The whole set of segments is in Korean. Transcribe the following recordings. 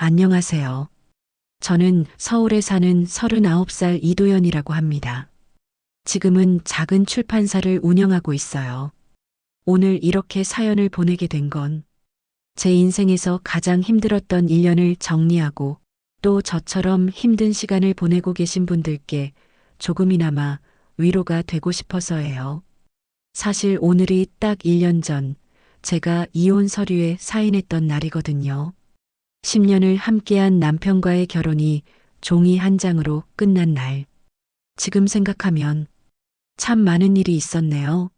안녕하세요. 저는 서울에 사는 39살 이도연이라고 합니다. 지금은 작은 출판사를 운영하고 있어요. 오늘 이렇게 사연을 보내게 된 건 제 인생에서 가장 힘들었던 1년을 정리하고 또 저처럼 힘든 시간을 보내고 계신 분들께 조금이나마 위로가 되고 싶어서예요. 사실 오늘이 딱 1년 전 제가 이혼 서류에 사인했던 날이거든요. 10년을 함께한 남편과의 결혼이 종이 한 장으로 끝난 날. 지금 생각하면 참 많은 일이 있었네요.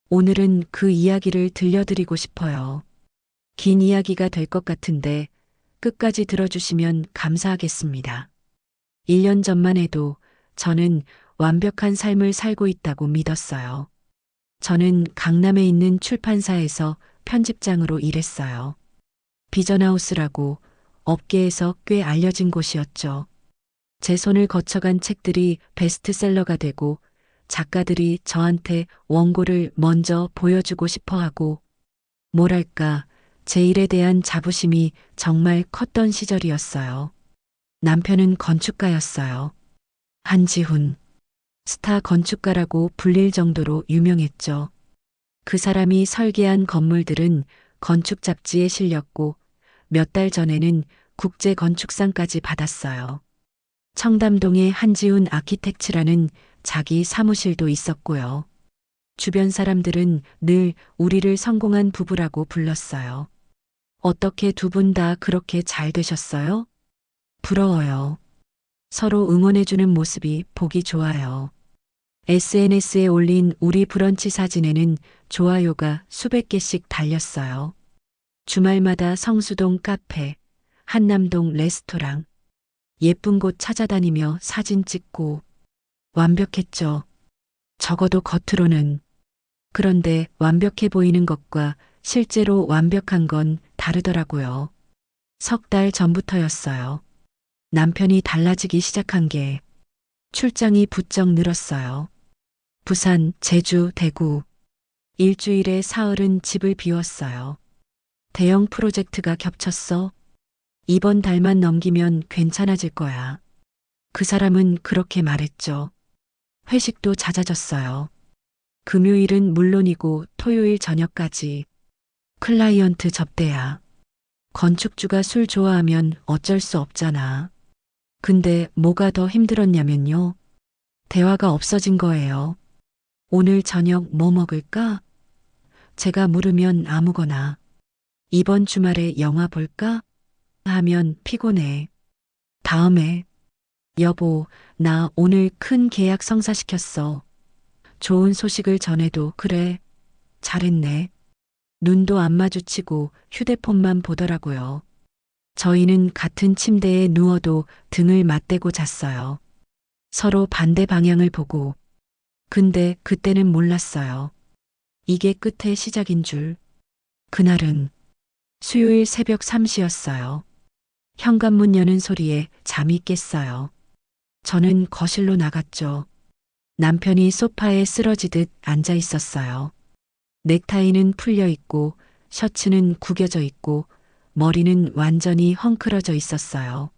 오늘은 그 이야기를 들려드리고 싶어요. 긴 이야기가 될 것 같은데 끝까지 들어주시면 감사하겠습니다. 1년 전만 해도 저는 완벽한 삶을 살고 있다고 믿었어요. 저는 강남에 있는 출판사에서 편집장으로 일했어요. 비전하우스라고 업계에서 꽤 알려진 곳이었죠. 제 손을 거쳐간 책들이 베스트셀러가 되고 작가들이 저한테 원고를 먼저 보여주고 싶어 하고 뭐랄까 제 일에 대한 자부심이 정말 컸던 시절이었어요. 남편은 건축가였어요. 한지훈, 스타 건축가라고 불릴 정도로 유명했죠. 그 사람이 설계한 건물들은 건축 잡지에 실렸고 몇 달 전에는 국제 건축상까지 받았어요. 청담동에 한지훈 아키텍츠라는 자기 사무실도 있었고요. 주변 사람들은 늘 우리를 성공한 부부라고 불렀어요. 어떻게 두 분 다 그렇게 잘 되셨어요? 부러워요. 서로 응원해주는 모습이 보기 좋아요. SNS에 올린 우리 브런치 사진에는 좋아요가 수백 개씩 달렸어요. 주말마다 성수동 카페, 한남동 레스토랑, 예쁜 곳 찾아다니며 사진 찍고 완벽했죠. 적어도 겉으로는. 그런데 완벽해 보이는 것과 실제로 완벽한 건 다르더라고요. 석 달 전부터였어요. 남편이 달라지기 시작한 게 출장이 부쩍 늘었어요. 부산, 제주, 대구. 일주일에 사흘은 집을 비웠어요. 대형 프로젝트가 겹쳤어. 이번 달만 넘기면 괜찮아질 거야. 그 사람은 그렇게 말했죠. 회식도 잦아졌어요. 금요일은 물론이고 토요일 저녁까지. 클라이언트 접대야. 건축주가 술 좋아하면 어쩔 수 없잖아. 근데 뭐가 더 힘들었냐면요. 대화가 없어진 거예요. 오늘 저녁 뭐 먹을까? 제가 물으면 아무거나. 이번 주말에 영화 볼까? 하면 피곤해. 다음에, 여보, 나 오늘 큰 계약 성사시켰어. 좋은 소식을 전해도 그래. 잘했네. 눈도 안 마주치고 휴대폰만 보더라고요. 저희는 같은 침대에 누워도 등을 맞대고 잤어요. 서로 반대 방향을 보고. 근데 그때는 몰랐어요. 이게 끝의 시작인 줄. 그날은 수요일 새벽 3시였어요. 현관문 여는 소리에 잠이 깼어요. 저는 거실로 나갔죠. 남편이 소파에 쓰러지듯 앉아 있었어요. 넥타이는 풀려 있고 셔츠는 구겨져 있고 머리는 완전히 헝클어져 있었어요.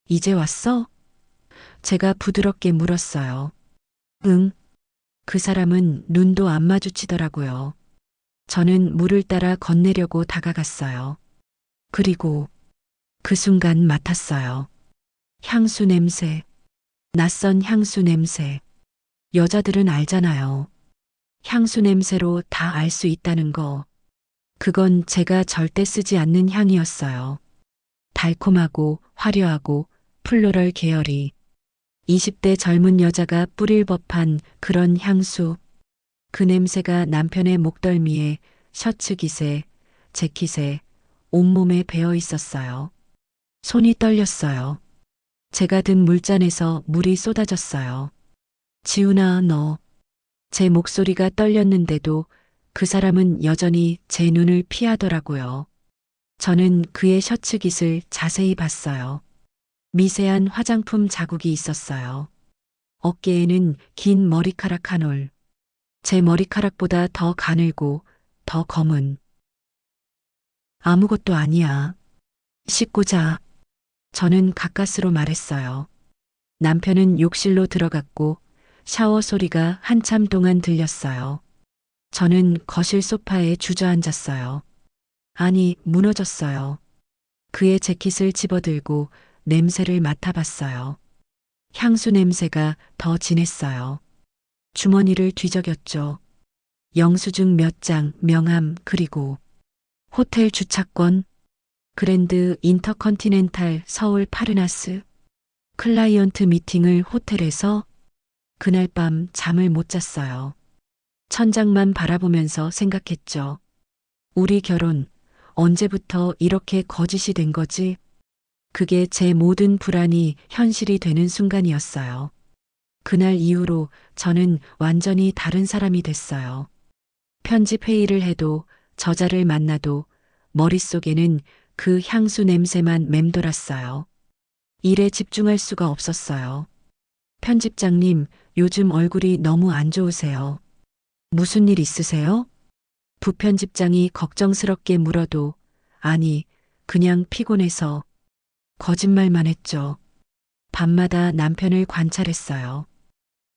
이제 왔어? 제가 부드럽게 물었어요. 응. 그 사람은 눈도 안 마주치더라고요. 저는 물을 따라 건네려고 다가갔어요. 그리고 그 순간 맡았어요. 향수 냄새. 낯선 향수 냄새. 여자들은 알잖아요. 향수 냄새로 다 알 수 있다는 거. 그건 제가 절대 쓰지 않는 향이었어요. 달콤하고 화려하고 플로럴 계열이 20대 젊은 여자가 뿌릴 법한 그런 향수. 그 냄새가 남편의 목덜미에 셔츠 깃에 재킷에 온몸에 배어 있었어요. 손이 떨렸어요. 제가 든 물잔에서 물이 쏟아졌어요. 지훈아, 너. 제 목소리가 떨렸는데도 그 사람은 여전히 제 눈을 피하더라고요. 저는 그의 셔츠 깃을 자세히 봤어요. 미세한 화장품 자국이 있었어요. 어깨에는 긴 머리카락 한 올. 제 머리카락보다 더 가늘고 더 검은. 아무것도 아니야. 씻고 자. 저는 가까스로 말했어요. 남편은 욕실로 들어갔고 샤워 소리가 한참 동안 들렸어요. 저는 거실 소파에 주저앉았어요. 아니, 무너졌어요. 그의 재킷을 집어들고 냄새를 맡아봤어요. 향수 냄새가 더 진했어요. 주머니를 뒤적였죠. 영수증 몇 장, 명함, 그리고 호텔 주차권, 그랜드 인터컨티넨탈 서울 파르나스, 클라이언트 미팅을 호텔에서. 그날 밤 잠을 못 잤어요. 천장만 바라보면서 생각했죠. 우리 결혼 언제부터 이렇게 거짓이 된 거지? 그게 제 모든 불안이 현실이 되는 순간이었어요. 그날 이후로 저는 완전히 다른 사람이 됐어요. 편집 회의를 해도 저자를 만나도 머릿속에는 그 향수 냄새만 맴돌았어요. 일에 집중할 수가 없었어요. 편집장님, 요즘 얼굴이 너무 안 좋으세요. 무슨 일 있으세요? 부편집장이 걱정스럽게 물어도 아니, 그냥 피곤해서. 거짓말만 했죠. 밤마다 남편을 관찰했어요.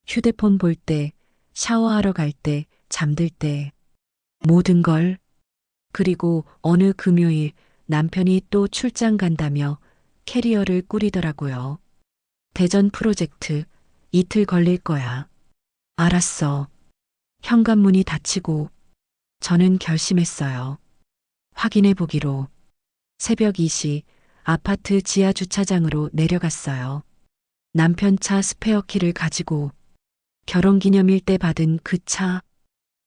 휴대폰 볼 때, 샤워하러 갈 때, 잠들 때, 모든 걸. 그리고 어느 금요일 남편이 또 출장 간다며 캐리어를 꾸리더라고요. 대전 프로젝트, 이틀 걸릴 거야. 알았어. 현관문이 닫히고 저는 결심했어요. 확인해 보기로. 새벽 2시 아파트 지하 주차장으로 내려갔어요. 남편 차 스페어키를 가지고 결혼기념일 때 받은 그 차.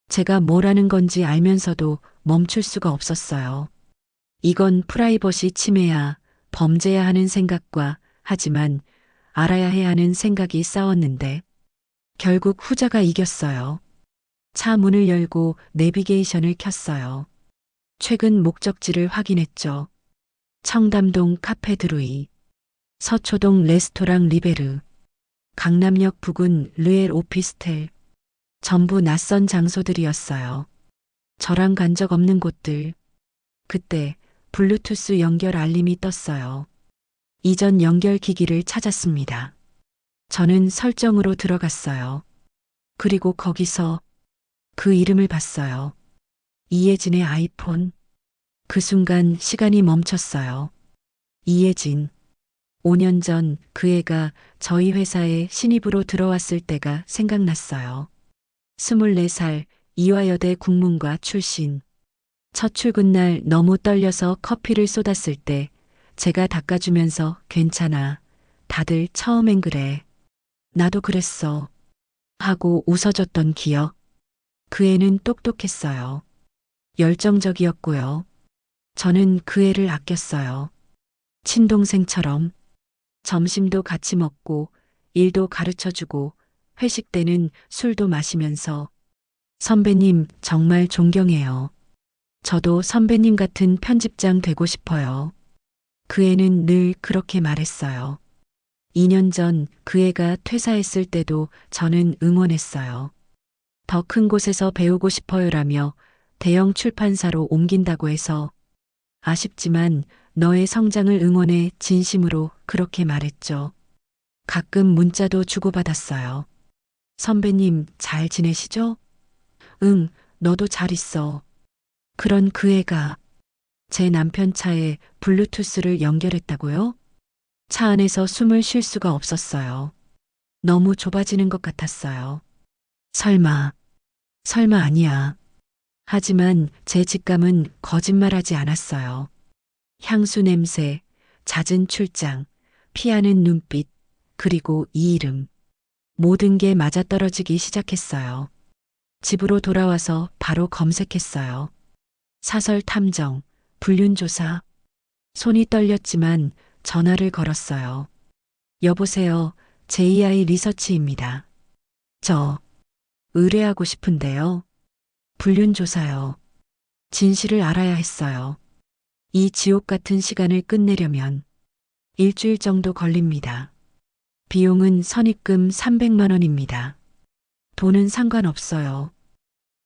제가 뭐라는 건지 알면서도 멈출 수가 없었어요. 이건 프라이버시 침해야, 범죄야 하는 생각과 하지만 알아야 해 하는 생각이 싸웠는데 결국 후자가 이겼어요. 차 문을 열고 내비게이션을 켰어요. 최근 목적지를 확인했죠. 청담동 카페 드루이, 서초동 레스토랑 리베르, 강남역 부근 르엘 오피스텔. 전부 낯선 장소들이었어요. 저랑 간 적 없는 곳들. 그때 블루투스 연결 알림이 떴어요. 이전 연결 기기를 찾았습니다. 저는 설정으로 들어갔어요. 그리고 거기서 그 이름을 봤어요. 이예진의 아이폰. 그 순간 시간이 멈췄어요. 이예진. 5년 전 그 애가 저희 회사에 신입으로 들어왔을 때가 생각났어요. 24살 이화여대 국문과 출신. 첫 출근날 너무 떨려서 커피를 쏟았을 때 제가 닦아주면서 괜찮아. 다들 처음엔 그래. 나도 그랬어. 하고 웃어줬던 기억. 그 애는 똑똑했어요. 열정적이었고요. 저는 그 애를 아꼈어요. 친동생처럼. 점심도 같이 먹고 일도 가르쳐주고 회식 때는 술도 마시면서. 선배님 정말 존경해요. 저도 선배님 같은 편집장 되고 싶어요. 그 애는 늘 그렇게 말했어요. 2년 전 그 애가 퇴사했을 때도 저는 응원했어요. 더 큰 곳에서 배우고 싶어요라며 대형 출판사로 옮긴다고 해서. 아쉽지만 너의 성장을 응원해 진심으로 그렇게 말했죠. 가끔 문자도 주고받았어요. 선배님 잘 지내시죠? 응, 너도 잘 있어. 그런 그 애가 제 남편 차에 블루투스를 연결했다고요? 차 안에서 숨을 쉴 수가 없었어요. 너무 좁아지는 것 같았어요. 설마, 설마 아니야. 하지만 제 직감은 거짓말하지 않았어요. 향수 냄새, 잦은 출장, 피하는 눈빛, 그리고 이 이름. 모든 게 맞아떨어지기 시작했어요. 집으로 돌아와서 바로 검색했어요. 사설 탐정, 불륜 조사. 손이 떨렸지만 전화를 걸었어요. 여보세요. JI 리서치입니다. 저 의뢰하고 싶은데요. 불륜 조사요. 진실을 알아야 했어요. 이 지옥 같은 시간을 끝내려면 일주일 정도 걸립니다. 비용은 선입금 300만 원입니다. 돈은 상관없어요.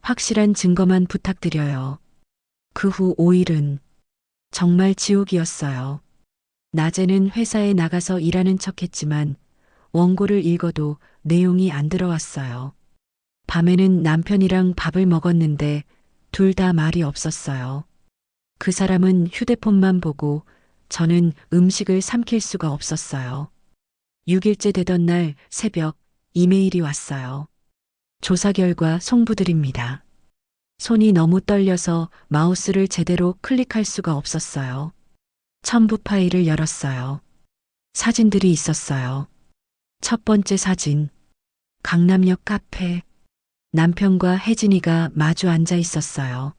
확실한 증거만 부탁드려요. 그 후 5일은 정말 지옥이었어요. 낮에는 회사에 나가서 일하는 척 했지만 원고를 읽어도 내용이 안 들어왔어요. 밤에는 남편이랑 밥을 먹었는데 둘 다 말이 없었어요. 그 사람은 휴대폰만 보고 저는 음식을 삼킬 수가 없었어요. 6일째 되던 날 새벽 이메일이 왔어요. 조사 결과 송부드립니다. 손이 너무 떨려서 마우스를 제대로 클릭할 수가 없었어요. 첨부 파일을 열었어요. 사진들이 있었어요. 첫 번째 사진. 강남역 카페. 남편과 혜진이가 마주 앉아 있었어요.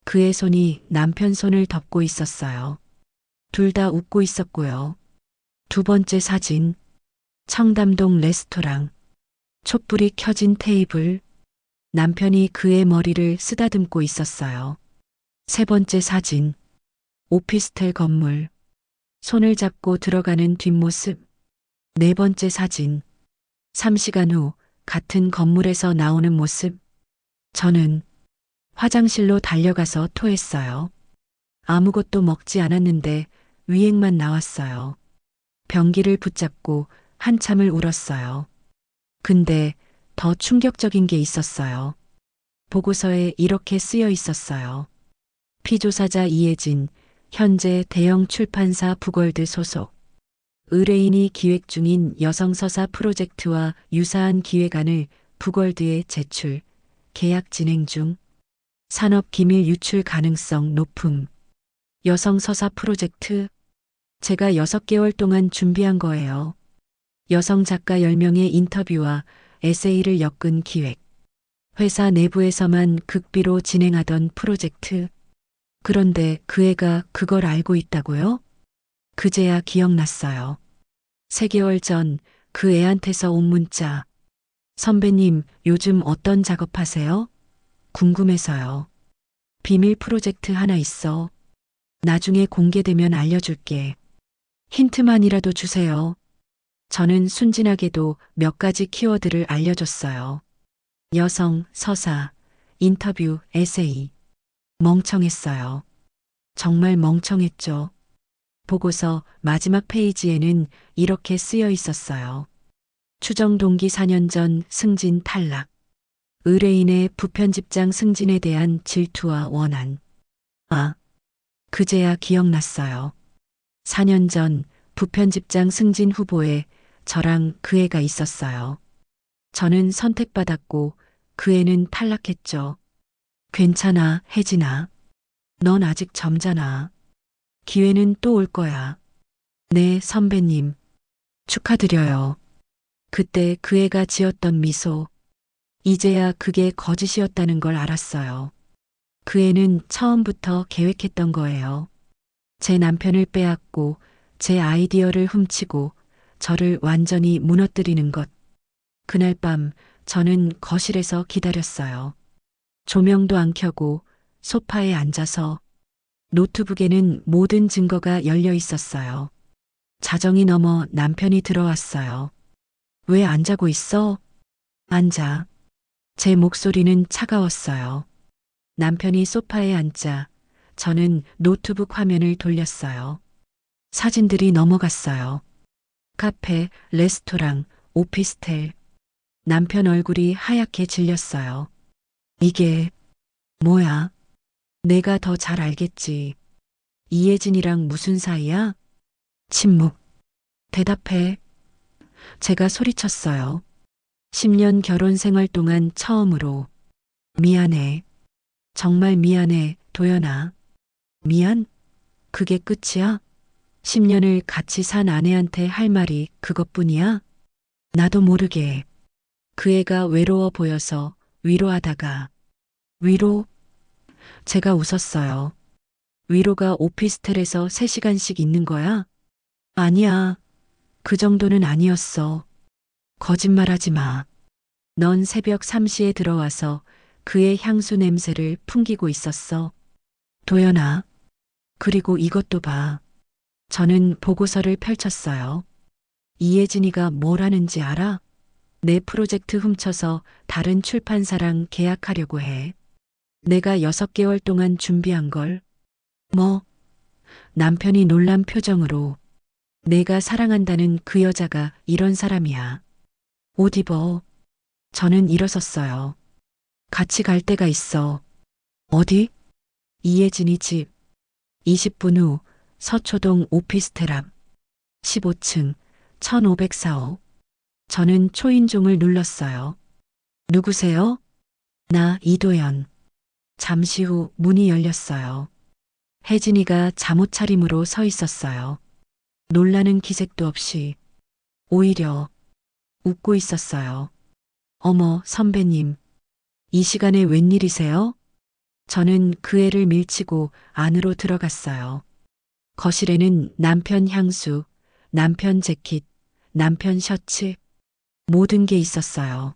그의 손이 남편 손을 덮고 있었어요. 둘 다 웃고 있었고요. 두 번째 사진. 청담동 레스토랑. 촛불이 켜진 테이블. 남편이 그의 머리를 쓰다듬고 있었어요. 세 번째 사진. 오피스텔 건물. 손을 잡고 들어가는 뒷모습. 네 번째 사진. 3시간 후 같은 건물에서 나오는 모습. 저는 화장실로 달려가서 토했어요. 아무것도 먹지 않았는데 위액만 나왔어요. 변기를 붙잡고 한참을 울었어요. 근데 더 충격적인 게 있었어요. 보고서에 이렇게 쓰여 있었어요. 피조사자 이혜진, 현재 대형 출판사 북월드 소속. 의뢰인이 기획 중인 여성서사 프로젝트와 유사한 기획안을 북월드에 제출, 계약 진행 중. 산업 기밀 유출 가능성 높음. 여성서사 프로젝트. 제가 6개월 동안 준비한 거예요. 여성 작가 10명의 인터뷰와 에세이를 엮은 기획. 회사 내부에서만 극비로 진행하던 프로젝트. 그런데 그 애가 그걸 알고 있다고요? 그제야 기억났어요. 3개월 전 그 애한테서 온 문자. 선배님, 요즘 어떤 작업하세요? 궁금해서요. 비밀 프로젝트 하나 있어. 나중에 공개되면 알려줄게. 힌트만이라도 주세요. 저는 순진하게도 몇 가지 키워드를 알려줬어요. 여성, 서사, 인터뷰, 에세이. 멍청했어요. 정말 멍청했죠. 보고서 마지막 페이지에는 이렇게 쓰여 있었어요. 추정 동기 4년 전 승진 탈락. 의뢰인의 부편집장 승진에 대한 질투와 원한. 아, 그제야 기억났어요. 4년 전 부편집장 승진 후보에 저랑 그 애가 있었어요. 저는 선택받았고 그 애는 탈락했죠. 괜찮아, 혜진아. 넌 아직 젊잖아. 기회는 또 올 거야. 네, 선배님. 축하드려요. 그때 그 애가 지었던 미소. 이제야 그게 거짓이었다는 걸 알았어요. 그 애는 처음부터 계획했던 거예요. 제 남편을 빼앗고 제 아이디어를 훔치고 저를 완전히 무너뜨리는 것. 그날 밤 저는 거실에서 기다렸어요. 조명도 안 켜고 소파에 앉아서 노트북에는 모든 증거가 열려 있었어요. 자정이 넘어 남편이 들어왔어요. 왜 안 자고 있어? 앉아. 제 목소리는 차가웠어요. 남편이 소파에 앉자 저는 노트북 화면을 돌렸어요. 사진들이 넘어갔어요. 카페, 레스토랑, 오피스텔. 남편 얼굴이 하얗게 질렸어요. 이게 뭐야? 내가 더 잘 알겠지. 이혜진이랑 무슨 사이야? 침묵. 대답해. 제가 소리쳤어요. 10년 결혼 생활 동안 처음으로. 미안해. 정말 미안해, 도연아. 미안? 그게 끝이야? 10년을 같이 산 아내한테 할 말이 그것뿐이야? 나도 모르게. 그 애가 외로워 보여서 위로하다가. 위로? 제가 웃었어요. 위로가 오피스텔에서 3시간씩 있는 거야? 아니야. 그 정도는 아니었어. 거짓말하지 마. 넌 새벽 3시에 들어와서 그의 향수 냄새를 풍기고 있었어. 도연아. 그리고 이것도 봐. 저는 보고서를 펼쳤어요. 이혜진이가 뭘 하는지 알아? 내 프로젝트 훔쳐서 다른 출판사랑 계약하려고 해. 내가 6개월 동안 준비한 걸. 뭐? 남편이 놀란 표정으로 내가 사랑한다는 그 여자가 이런 사람이야. 옷 입어. 저는 일어섰어요. 같이 갈 데가 있어. 어디? 이혜진이 집. 20분 후 서초동 오피스텔 앞 15층 1504호. 저는 초인종을 눌렀어요. 누구세요? 나 이도연. 잠시 후 문이 열렸어요. 혜진이가 잠옷 차림으로 서 있었어요. 놀라는 기색도 없이 오히려 웃고 있었어요. 어머, 선배님. 이 시간에 웬일이세요? 저는 그 애를 밀치고 안으로 들어갔어요. 거실에는 남편 향수, 남편 재킷, 남편 셔츠, 모든 게 있었어요.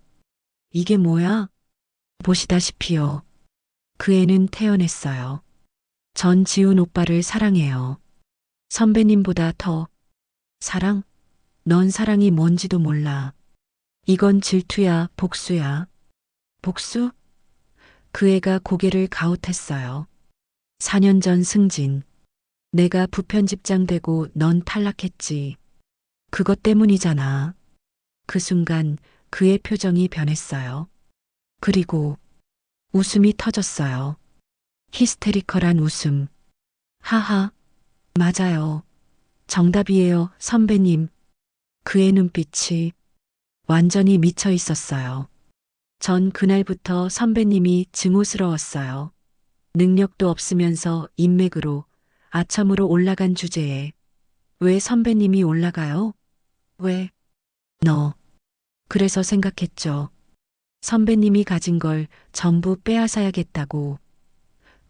이게 뭐야? 보시다시피요. 그 애는 태어났어요. 전 지훈 오빠를 사랑해요. 선배님보다 더. 사랑? 넌 사랑이 뭔지도 몰라. 이건 질투야, 복수야. 복수? 그 애가 고개를 가웃했어요. 4년 전 승진. 내가 부편집장 되고 넌 탈락했지. 그것 때문이잖아. 그 순간 그의 표정이 변했어요. 그리고 웃음이 터졌어요. 히스테리컬한 웃음. 하하, 맞아요. 정답이에요, 선배님. 그의 눈빛이 완전히 미쳐 있었어요. 전 그날부터 선배님이 증오스러웠어요. 능력도 없으면서 인맥으로, 아첨으로 올라간 주제에 왜 선배님이 올라가요? 왜? 너. 그래서 생각했죠. 선배님이 가진 걸 전부 빼앗아야겠다고.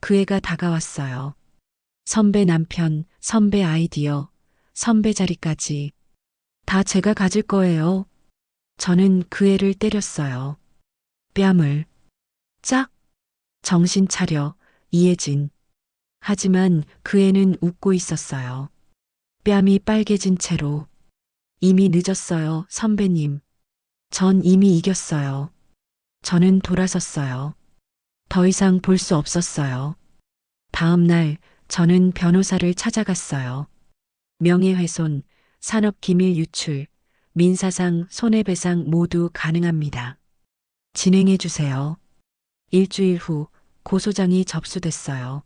그 애가 다가왔어요. 선배 남편, 선배 아이디어, 선배 자리까지. 다 제가 가질 거예요. 저는 그 애를 때렸어요. 뺨을. 짝! 정신 차려, 이혜진. 하지만 그 애는 웃고 있었어요. 뺨이 빨개진 채로. 이미 늦었어요, 선배님. 전 이미 이겼어요. 저는 돌아섰어요. 더 이상 볼 수 없었어요. 다음 날 저는 변호사를 찾아갔어요. 명예훼손, 산업기밀 유출, 민사상 손해배상 모두 가능합니다. 진행해 주세요. 일주일 후 고소장이 접수됐어요.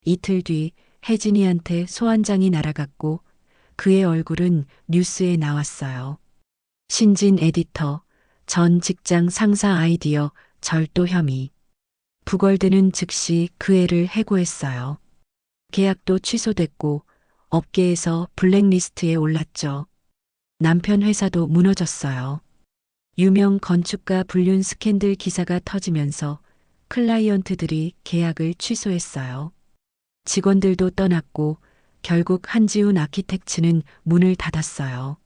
이틀 뒤 혜진이한테 소환장이 날아갔고 그의 얼굴은 뉴스에 나왔어요. 신진 에디터, 전 직장 상사 아이디어 절도 혐의. 부걸드는 즉시 그 애를 해고했어요. 계약도 취소됐고 업계에서 블랙리스트에 올랐죠. 남편 회사도 무너졌어요. 유명 건축가 불륜 스캔들 기사가 터지면서 클라이언트들이 계약을 취소했어요. 직원들도 떠났고 결국 한지훈 아키텍츠는 문을 닫았어요.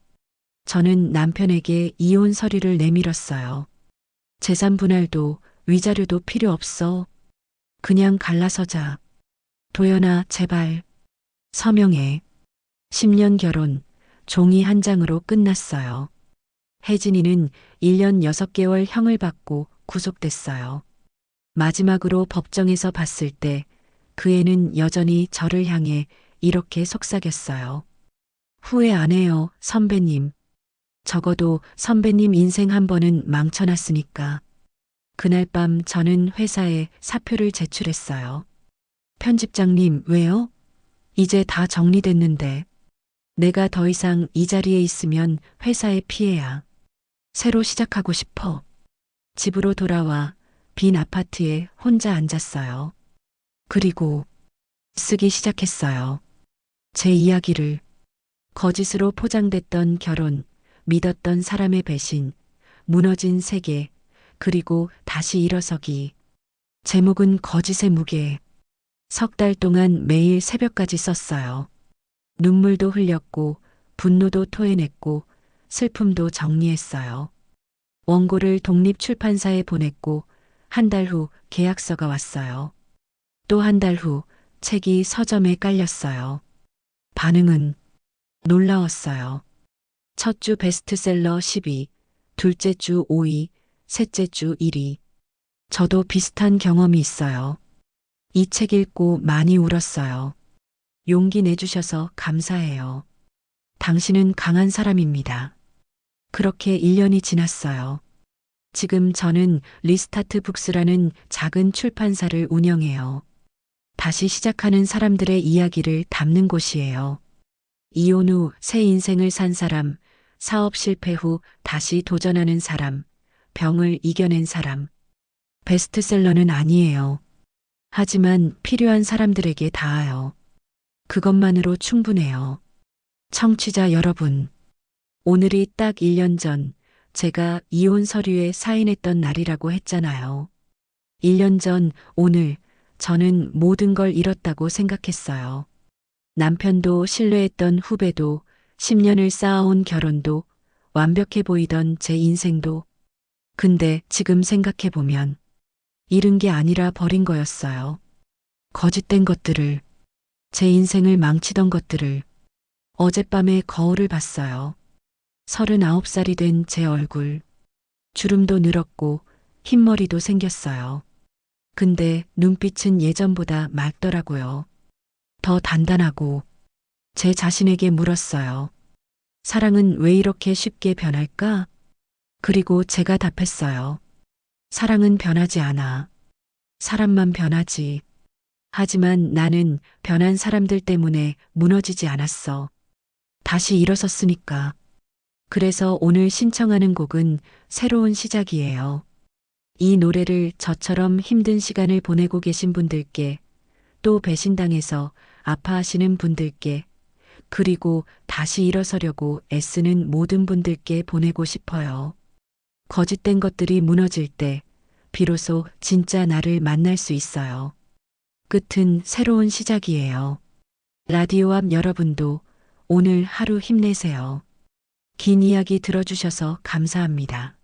저는 남편에게 이혼 서류를 내밀었어요. 재산 분할도 위자료도 필요 없어. 그냥 갈라서자. 도연아, 제발. 서명해. 10년 결혼, 종이 한 장으로 끝났어요. 혜진이는 1년 6개월 형을 받고 구속됐어요. 마지막으로 법정에서 봤을 때 그 애는 여전히 저를 향해 이렇게 속삭였어요. 후회 안 해요, 선배님. 적어도 선배님 인생 한 번은 망쳐놨으니까. 그날 밤 저는 회사에 사표를 제출했어요. 편집장님, 왜요? 이제 다 정리됐는데. 내가 더 이상 이 자리에 있으면 회사의 피해야. 새로 시작하고 싶어. 집으로 돌아와 빈 아파트에 혼자 앉았어요. 그리고 쓰기 시작했어요. 제 이야기를. 거짓으로 포장됐던 결혼, 믿었던 사람의 배신, 무너진 세계, 그리고 다시 일어서기. 제목은 거짓의 무게. 석 달 동안 매일 새벽까지 썼어요. 눈물도 흘렸고, 분노도 토해냈고, 슬픔도 정리했어요. 원고를 독립출판사에 보냈고, 한 달 후 계약서가 왔어요. 또 한 달 후 책이 서점에 깔렸어요. 반응은 놀라웠어요. 첫 주 베스트셀러 10위, 둘째 주 5위, 셋째 주 1위. 저도 비슷한 경험이 있어요. 이 책 읽고 많이 울었어요. 용기 내주셔서 감사해요. 당신은 강한 사람입니다. 그렇게 1년이 지났어요. 지금 저는 리스타트 북스라는 작은 출판사를 운영해요. 다시 시작하는 사람들의 이야기를 담는 곳이에요. 이혼 후 새 인생을 산 사람, 사업 실패 후 다시 도전하는 사람, 병을 이겨낸 사람. 베스트셀러는 아니에요. 하지만 필요한 사람들에게 닿아요. 그것만으로 충분해요. 청취자 여러분, 오늘이 딱 1년 전 제가 이혼 서류에 사인했던 날이라고 했잖아요. 1년 전 오늘 저는 모든 걸 잃었다고 생각했어요. 남편도 신뢰했던 후배도 10년을 쌓아온 결혼도 완벽해 보이던 제 인생도. 근데 지금 생각해보면 잃은 게 아니라 버린 거였어요. 거짓된 것들을, 제 인생을 망치던 것들을. 어젯밤에 거울을 봤어요. 39살이 된 제 얼굴. 주름도 늘었고 흰머리도 생겼어요. 근데 눈빛은 예전보다 맑더라고요. 더 단단하고. 제 자신에게 물었어요. 사랑은 왜 이렇게 쉽게 변할까? 그리고 제가 답했어요. 사랑은 변하지 않아. 사람만 변하지. 하지만 나는 변한 사람들 때문에 무너지지 않았어. 다시 일어섰으니까. 그래서 오늘 신청하는 곡은 새로운 시작이에요. 이 노래를 저처럼 힘든 시간을 보내고 계신 분들께, 또 배신당해서 아파하시는 분들께, 그리고 다시 일어서려고 애쓰는 모든 분들께 보내고 싶어요. 거짓된 것들이 무너질 때 비로소 진짜 나를 만날 수 있어요. 끝은 새로운 시작이에요. 라디오 앞 여러분도 오늘 하루 힘내세요. 긴 이야기 들어주셔서 감사합니다.